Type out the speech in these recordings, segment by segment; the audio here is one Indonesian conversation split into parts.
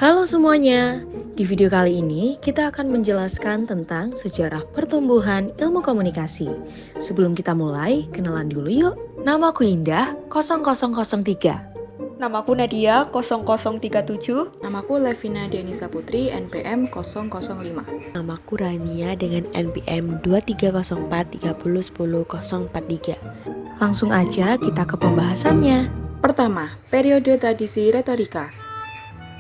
Halo semuanya, di video kali ini kita akan menjelaskan tentang sejarah pertumbuhan ilmu komunikasi. Sebelum kita mulai, kenalan dulu yuk. Namaku Indah, 0003. Namaku Nadia 0037. Namaku Levina Denisa Putri, NPM 005. Namaku Rania dengan NPM 2304301043. Langsung aja kita ke pembahasannya. Pertama, periode tradisi retorika.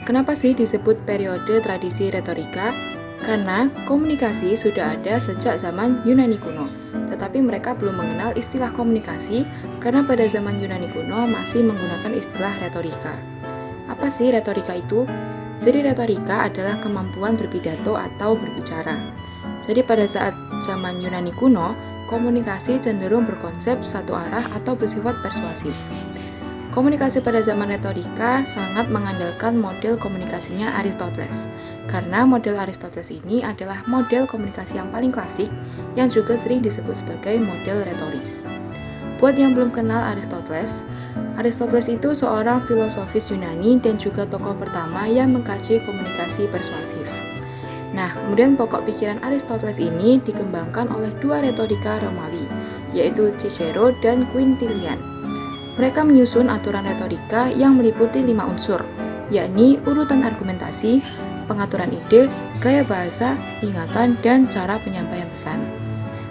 Kenapa sih disebut periode tradisi retorika? Karena komunikasi sudah ada sejak zaman Yunani kuno, tetapi mereka belum mengenal istilah komunikasi karena pada zaman Yunani kuno masih menggunakan istilah retorika. Apa sih retorika itu? Jadi retorika adalah kemampuan berpidato atau berbicara. Jadi pada saat zaman Yunani kuno, komunikasi cenderung berkonsep satu arah atau bersifat persuasif. Komunikasi pada zaman retorika sangat mengandalkan model komunikasinya Aristoteles, karena model Aristoteles ini adalah model komunikasi yang paling klasik yang juga sering disebut sebagai model retoris. Buat yang belum kenal Aristoteles, Aristoteles itu seorang filosofis Yunani dan juga tokoh pertama yang mengkaji komunikasi persuasif. Nah, kemudian pokok pikiran Aristoteles ini dikembangkan oleh dua retorika Romawi, yaitu Cicero dan Quintilian. Mereka menyusun aturan retorika yang meliputi 5 unsur, yakni urutan argumentasi, pengaturan ide, gaya bahasa, ingatan, dan cara penyampaian pesan.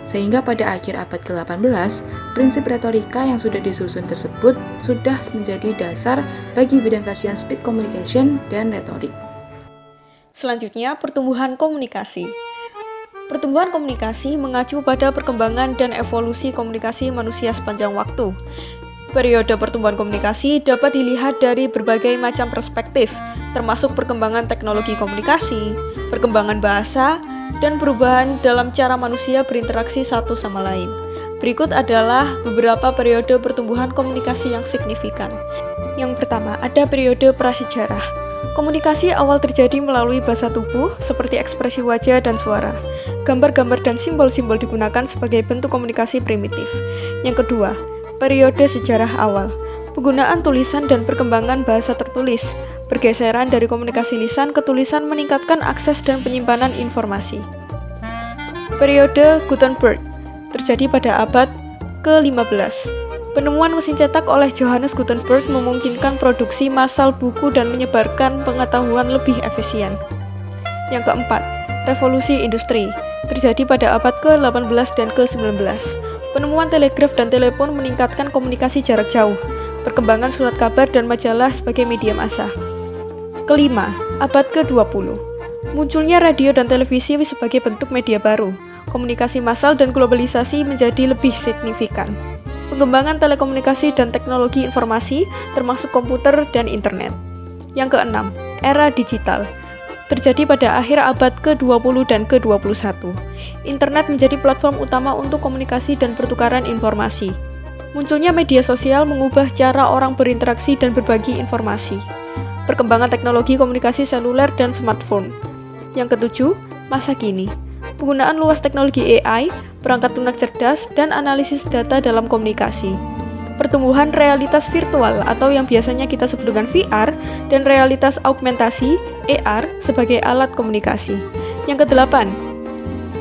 Sehingga pada akhir abad ke-18, prinsip retorika yang sudah disusun tersebut sudah menjadi dasar bagi bidang kajian speech communication dan retorik. Selanjutnya, pertumbuhan komunikasi. Pertumbuhan komunikasi mengacu pada perkembangan dan evolusi komunikasi manusia sepanjang waktu. Periode pertumbuhan komunikasi dapat dilihat dari berbagai macam perspektif, termasuk perkembangan teknologi komunikasi, perkembangan bahasa, dan perubahan dalam cara manusia berinteraksi satu sama lain. Berikut adalah beberapa periode pertumbuhan komunikasi yang signifikan. Yang pertama, ada periode prasejarah. Komunikasi awal terjadi melalui bahasa tubuh, seperti ekspresi wajah dan suara. Gambar-gambar dan simbol-simbol digunakan sebagai bentuk komunikasi primitif. Yang kedua, periode sejarah awal. Penggunaan tulisan dan perkembangan bahasa tertulis. Pergeseran dari komunikasi lisan ke tulisan meningkatkan akses dan penyimpanan informasi. Periode Gutenberg terjadi pada abad ke-15. Penemuan mesin cetak oleh Johannes Gutenberg memungkinkan produksi massal buku dan menyebarkan pengetahuan lebih efisien. Yang keempat, revolusi industri terjadi pada abad ke-18 dan ke-19. Penemuan telegraf dan telepon meningkatkan komunikasi jarak jauh, perkembangan surat kabar dan majalah sebagai media massa. Kelima, abad ke-20. Munculnya radio dan televisi sebagai bentuk media baru. Komunikasi massal dan globalisasi menjadi lebih signifikan. Pengembangan telekomunikasi dan teknologi informasi, termasuk komputer dan internet. Yang keenam, era digital. Terjadi pada akhir abad ke-20 dan ke-21. Internet menjadi platform utama untuk komunikasi dan pertukaran informasi. Munculnya media sosial mengubah cara orang berinteraksi dan berbagi informasi. Perkembangan teknologi komunikasi seluler dan smartphone. Yang ketujuh, masa kini. Penggunaan luas teknologi AI, perangkat lunak cerdas, dan analisis data dalam komunikasi. Pertumbuhan realitas virtual atau yang biasanya kita sebut dengan VR dan realitas augmentasi AR sebagai alat komunikasi. Yang kedelapan,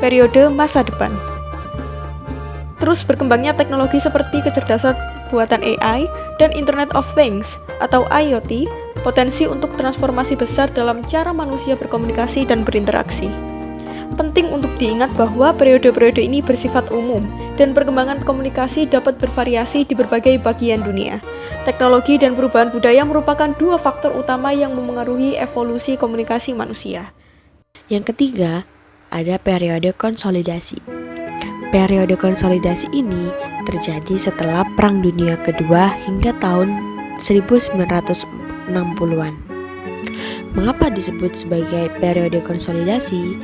periode masa depan. Terus berkembangnya teknologi seperti kecerdasan buatan AI dan Internet of Things atau IoT, potensi untuk transformasi besar dalam cara manusia berkomunikasi dan berinteraksi. Penting untuk diingat bahwa periode-periode ini bersifat umum dan perkembangan komunikasi dapat bervariasi di berbagai bagian dunia. Teknologi dan perubahan budaya merupakan dua faktor utama yang memengaruhi evolusi komunikasi manusia. Yang ketiga, ada periode konsolidasi. Periode konsolidasi ini terjadi setelah Perang Dunia Kedua hingga tahun 1960-an. Mengapa disebut sebagai periode konsolidasi?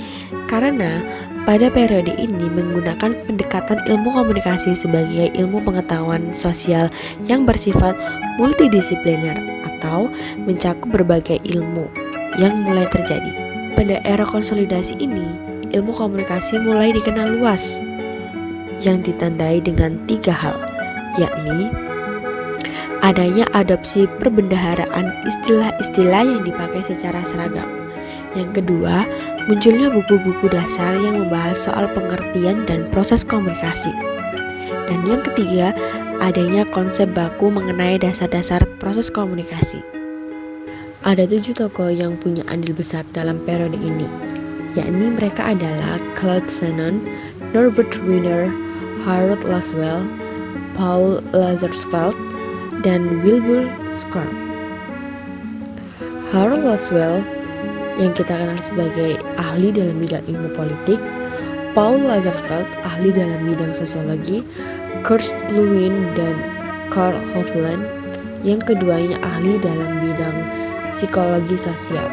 Karena pada periode ini menggunakan pendekatan ilmu komunikasi sebagai ilmu pengetahuan sosial yang bersifat multidisipliner atau mencakup berbagai ilmu yang mulai terjadi. Pada era konsolidasi ini, ilmu komunikasi mulai dikenal luas yang ditandai dengan 3 hal, yakni adanya adopsi perbendaharaan istilah-istilah yang dipakai secara seragam. Yang kedua, munculnya buku-buku dasar yang membahas soal pengertian dan proses komunikasi. Dan yang ketiga, adanya konsep baku mengenai dasar-dasar proses komunikasi. Ada 7 tokoh yang punya andil besar dalam periode ini, yakni mereka adalah Claude Shannon, Norbert Wiener, Harold Laswell, Paul Lazarsfeld, dan Wilbur Schramm. Harold Laswell yang kita kenal sebagai ahli dalam bidang ilmu politik, Paul Lazarsfeld ahli dalam bidang sosiologi, Kurt Lewin dan Karl Hoveland yang keduanya ahli dalam bidang psikologi sosial.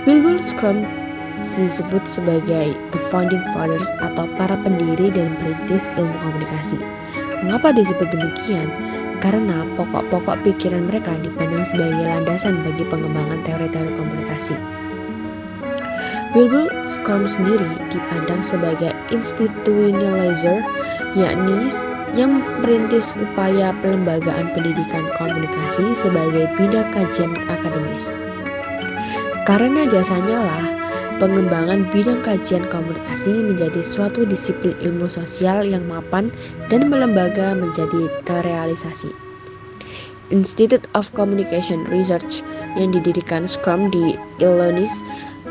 Wilbur Schramm disebut sebagai the founding fathers atau para pendiri dan perintis ilmu komunikasi. Mengapa disebut demikian? Karena pokok-pokok pikiran mereka dipandang sebagai landasan bagi pengembangan teori-teori komunikasi. Wilbur Schramm sendiri dipandang sebagai institutionalizer, yakni yang merintis upaya pelembagaan pendidikan komunikasi sebagai bidang kajian akademis. Karena jasanya lah, pengembangan bidang kajian komunikasi menjadi suatu disiplin ilmu sosial yang mapan dan melembaga menjadi terrealisasi. Institute of Communication Research yang didirikan Schramm di Illinois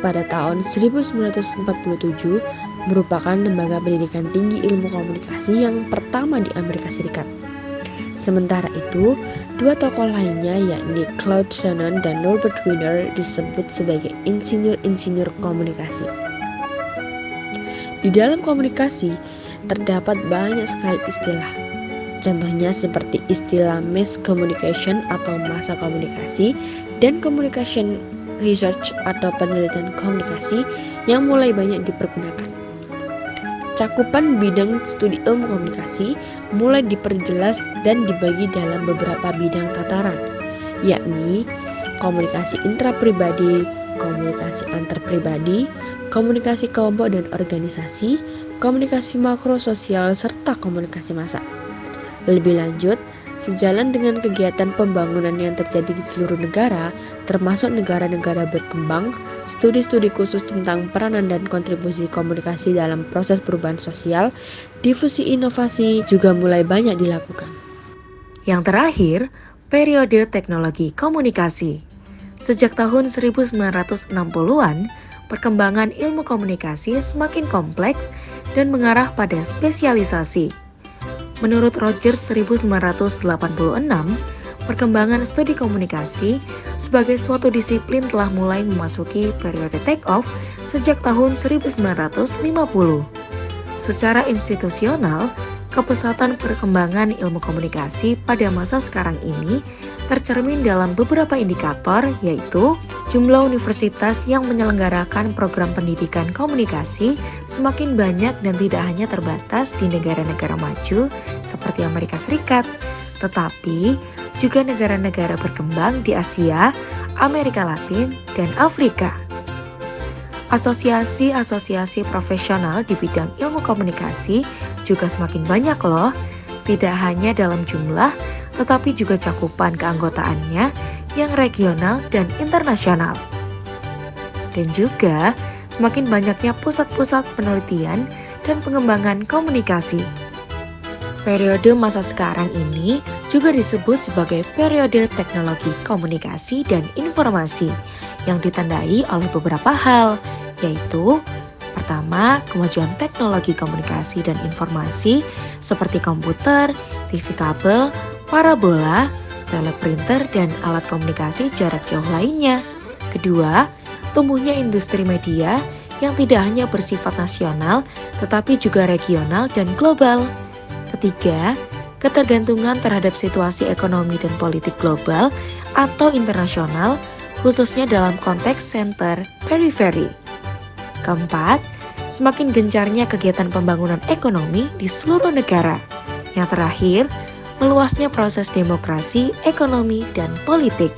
pada tahun 1947 merupakan lembaga pendidikan tinggi ilmu komunikasi yang pertama di Amerika Serikat. Sementara itu, 2 tokoh lainnya yakni Claude Shannon dan Norbert Wiener disebut sebagai insinyur-insinyur komunikasi. Di dalam komunikasi terdapat banyak sekali istilah. Contohnya seperti istilah mass communication atau massa komunikasi dan communication research atau penelitian komunikasi yang mulai banyak dipergunakan. Cakupan bidang studi ilmu komunikasi mulai diperjelas dan dibagi dalam beberapa bidang tataran, yakni komunikasi intrapribadi, komunikasi antarpribadi, komunikasi kelompok dan organisasi, komunikasi makro sosial, serta komunikasi massa. Lebih lanjut, sejalan dengan kegiatan pembangunan yang terjadi di seluruh negara, termasuk negara-negara berkembang, studi-studi khusus tentang peranan dan kontribusi komunikasi dalam proses perubahan sosial, difusi inovasi juga mulai banyak dilakukan. Yang terakhir, periode teknologi komunikasi. Sejak tahun 1960-an, perkembangan ilmu komunikasi semakin kompleks dan mengarah pada spesialisasi. Menurut Rogers 1986, perkembangan studi komunikasi sebagai suatu disiplin telah mulai memasuki periode take-off sejak tahun 1950. Secara institusional, kepesatan perkembangan ilmu komunikasi pada masa sekarang ini tercermin dalam beberapa indikator, yaitu jumlah universitas yang menyelenggarakan program pendidikan komunikasi semakin banyak dan tidak hanya terbatas di negara-negara maju seperti Amerika Serikat, tetapi juga negara-negara berkembang di Asia, Amerika Latin, dan Afrika. Asosiasi-asosiasi profesional di bidang ilmu komunikasi juga semakin banyak loh, tidak hanya dalam jumlah, tetapi juga cakupan keanggotaannya yang regional dan internasional. Dan juga semakin banyaknya pusat-pusat penelitian dan pengembangan komunikasi. Periode masa sekarang ini juga disebut sebagai periode teknologi komunikasi dan informasi yang ditandai oleh beberapa hal, yaitu pertama, kemajuan teknologi komunikasi dan informasi seperti komputer, TV kabel, parabola, teleprinter, dan alat komunikasi jarak jauh lainnya. Kedua, tumbuhnya industri media yang tidak hanya bersifat nasional, tetapi juga regional dan global. Ketiga, ketergantungan terhadap situasi ekonomi dan politik global atau internasional, khususnya dalam konteks center-periphery. Keempat, semakin gencarnya kegiatan pembangunan ekonomi di seluruh negara. Yang terakhir, meluasnya proses demokrasi, ekonomi, dan politik.